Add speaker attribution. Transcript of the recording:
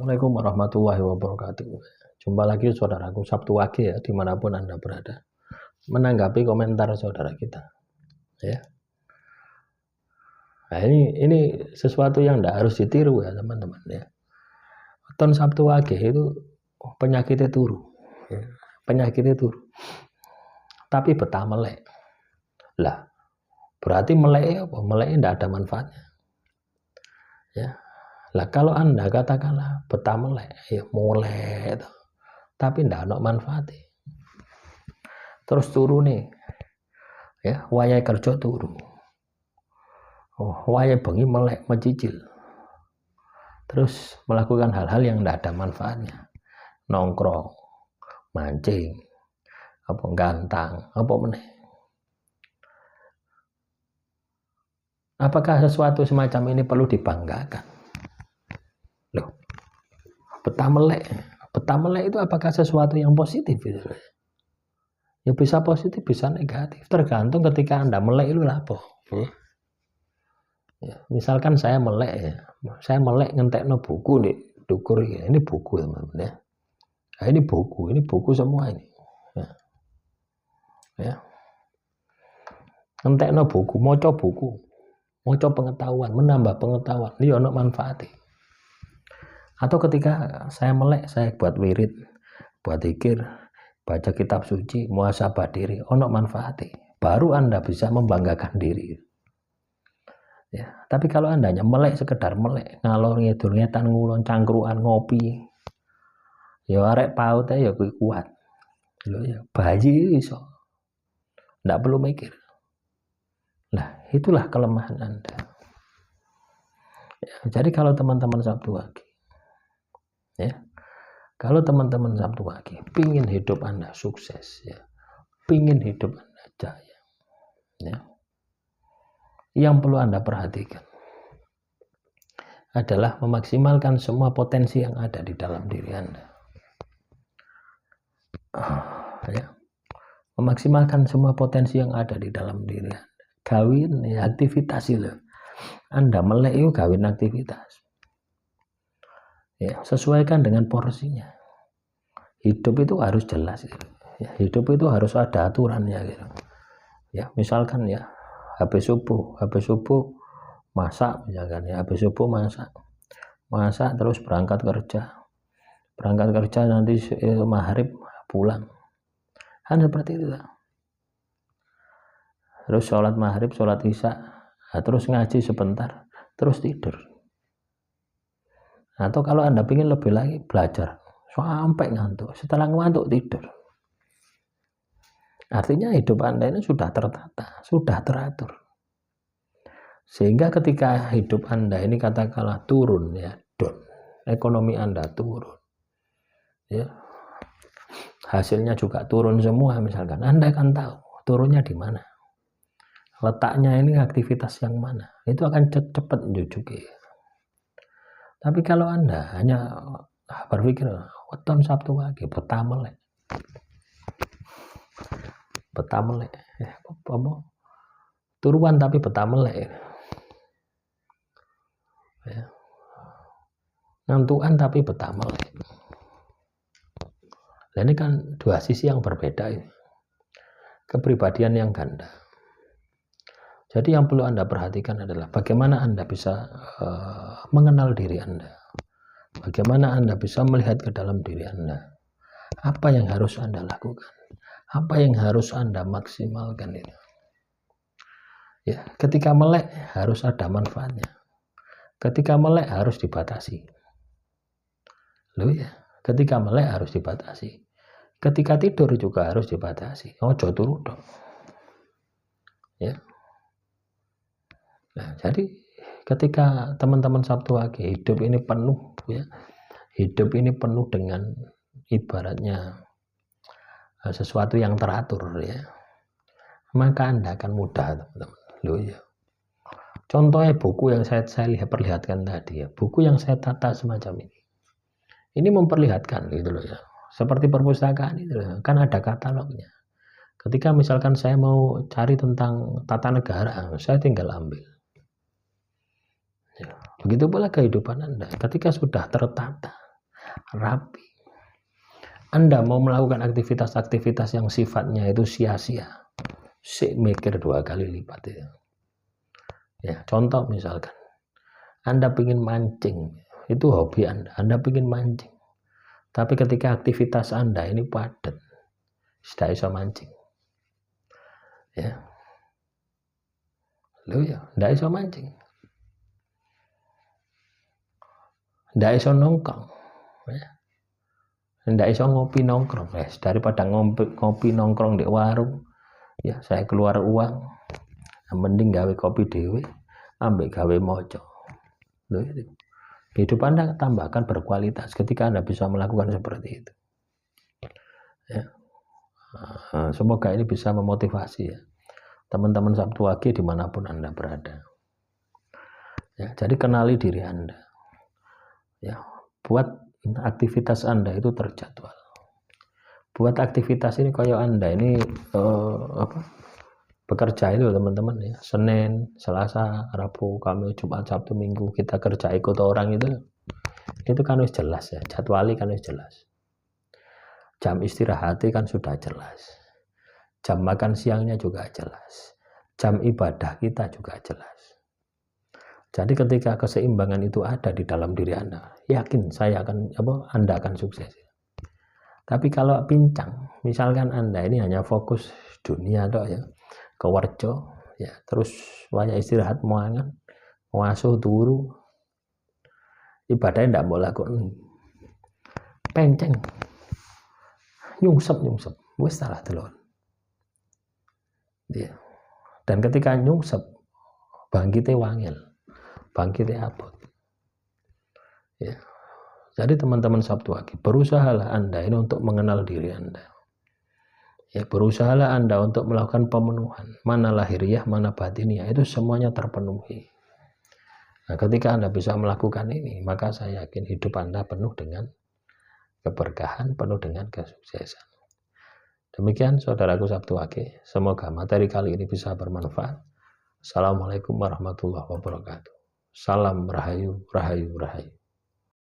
Speaker 1: Assalamualaikum warahmatullahi wabarakatuh. Jumpa lagi saudaraku Sabtu Wage ya, dimanapun Anda berada. Menanggapi komentar saudara kita. Ya. Nah, ini sesuatu yang tidak harus ditiru ya teman-teman ya. Ton Sabtu Wage itu penyakitnya turu. Ya. Penyakitnya turu. Tapi betah melek. Lah, berarti melek apa? Melek tidak ada manfaatnya. Ya. Lah kalau Anda katakanlah betah melek, ya molek, tapi ndak ada manfaatnya. Terus turu nih, ya wayai kerja turu. Oh, wayai bengi melek mencicil. Terus melakukan hal-hal yang ndak ada manfaatnya. Nongkrong, mancing, apa gantang, apa meneh. Apakah sesuatu semacam ini perlu dibanggakan? Loh, betah melek itu apakah sesuatu yang positif gitu? Ya bisa positif, bisa negatif, tergantung ketika Anda melek itu apa. Ya, misalkan saya melek ngentekno buku nih, dukur ya. Ini buku teman-teman ya. Nah, ini buku semua ini. Ya. Ngentekno buku, maca pengetahuan, menambah pengetahuan. Ini ono manfaatnya. Atau ketika saya melek, saya buat wirid, buat zikir, baca kitab suci, muhasabah diri, ono manfaatnya. Baru Anda bisa membanggakan diri. Ya, tapi kalau Anda hanya melek sekedar melek, ngalor ngidul ngetan ngulon cangkruan ngopi, ya arek paut ya kuat. Lho ya, bayi iso. Ndak perlu mikir. Nah, itulah kelemahan Anda. Ya, jadi kalau teman-teman Sabtu Wage, ya, kalau teman-teman Sabtu Wage pingin hidup Anda sukses, ya, pingin hidup Anda jaya, ya, yang perlu Anda perhatikan adalah memaksimalkan semua potensi yang ada di dalam diri Anda. Ya, memaksimalkan semua potensi yang ada di dalam diri Anda. Kawin ya, aktivitas itu. Anda melek itu kawin aktivitas. Ya, sesuaikan dengan porsinya. Hidup itu harus jelas gitu. Ya, hidup itu harus ada aturannya gitu. Ya, misalkan ya habis subuh masak misalkan ya, habis subuh masak terus berangkat kerja nanti maghrib pulang, kan seperti itu lah. Terus sholat maghrib, sholat isya, terus ngaji sebentar, terus tidur. Atau kalau Anda ingin lebih lagi, belajar sampai ngantuk, setelah ngantuk tidur. Artinya hidup Anda ini sudah tertata, sudah teratur. Sehingga ketika hidup Anda ini katakanlah turun ya, down, ekonomi Anda turun, ya, hasilnya juga turun semua misalkan, Anda akan tahu turunnya di mana. Letaknya ini aktivitas yang mana, itu akan cepat menjujuki. Tapi kalau Anda hanya berpikir weton Sabtu Wage betah melek turuan tapi betah melek ya. Ngantukan tapi betah melek. Nah, ini kan dua sisi yang berbeda ini. Kepribadian yang ganda. Jadi yang perlu Anda perhatikan adalah bagaimana Anda bisa mengenal diri Anda. Bagaimana Anda bisa melihat ke dalam diri Anda. Apa yang harus Anda lakukan? Apa yang harus Anda maksimalkan itu? Ya, ketika melek harus ada manfaatnya. Ketika melek harus dibatasi. Loh ya, ketika melek harus dibatasi. Ketika tidur juga harus dibatasi. Ojo turu dong. Ya. Nah, jadi ketika teman-teman Sabtu Wage hidup ini penuh ya, hidup ini penuh dengan ibaratnya sesuatu yang teratur ya, maka Anda akan mudah teman-teman. Loh ya. Contohnya buku yang saya perlihatkan tadi ya, buku yang saya tata semacam ini memperlihatkan gitu loh ya, seperti perpustakaan itu loh, kan ada katalognya. Ketika misalkan saya mau cari tentang tata negara, saya tinggal ambil. Ya, begitu pula kehidupan Anda ketika sudah tertata, rapi. Anda mau melakukan aktivitas-aktivitas yang sifatnya itu sia-sia, mikir 2 kali lipat itu. Ya, contoh misalkan Anda ingin mancing, itu hobi Anda ingin mancing. Tapi ketika aktivitas Anda ini padat, tidak bisa mancing. Ya. Loh ya, tidak bisa mancing. Tidak bisa nongkrong. Ya. Tidak bisa ngopi nongkrong. Daripada ngopi nongkrong di warung, ya saya keluar uang, mending gawe kopi dewe, ambek gawe mojo. Loh itu. Hidup Anda tambahkan berkualitas ketika Anda bisa melakukan seperti itu. Ya. Semoga ini bisa memotivasi ya teman-teman Sabtu Wage dimanapun Anda berada. Ya, jadi kenali diri Anda. Ya, buat aktivitas Anda itu terjadwal. Buat aktivitas ini kayak Anda ini bekerja itu teman-teman ya. Senin, Selasa, Rabu, Kamis, Jumat, Sabtu, Minggu kita kerja ikut orang itu kan harus jelas ya. Jadwali kan harus jelas. Jam istirahat kan sudah jelas. Jam makan siangnya juga jelas. Jam ibadah kita juga jelas. Jadi ketika keseimbangan itu ada di dalam diri Anda, yakin Anda akan sukses. Tapi kalau pincang, misalkan Anda ini hanya fokus dunia ya, kewarjo, ya, terus waya istirahat muangan, ngasuh turu, ibadahnya tidak mau lakukan, penceng, nyungsep, wis salah telur. Ya. Dan ketika nyungsep, bangkitnya wangil, bangkitnya abot. Ya. Jadi teman-teman Sabtu Wage, berusahalah Anda ini untuk mengenal diri Anda. Ya, berusahalah Anda untuk melakukan pemenuhan. Mana lahiriah, mana batiniah, itu semuanya terpenuhi. Nah, ketika Anda bisa melakukan ini, maka saya yakin hidup Anda penuh dengan keberkahan, penuh dengan kesuksesan. Demikian saudaraku Sabtu Wage, semoga materi kali ini bisa bermanfaat. Assalamualaikum warahmatullahi wabarakatuh. Salam rahayu, rahayu, rahayu.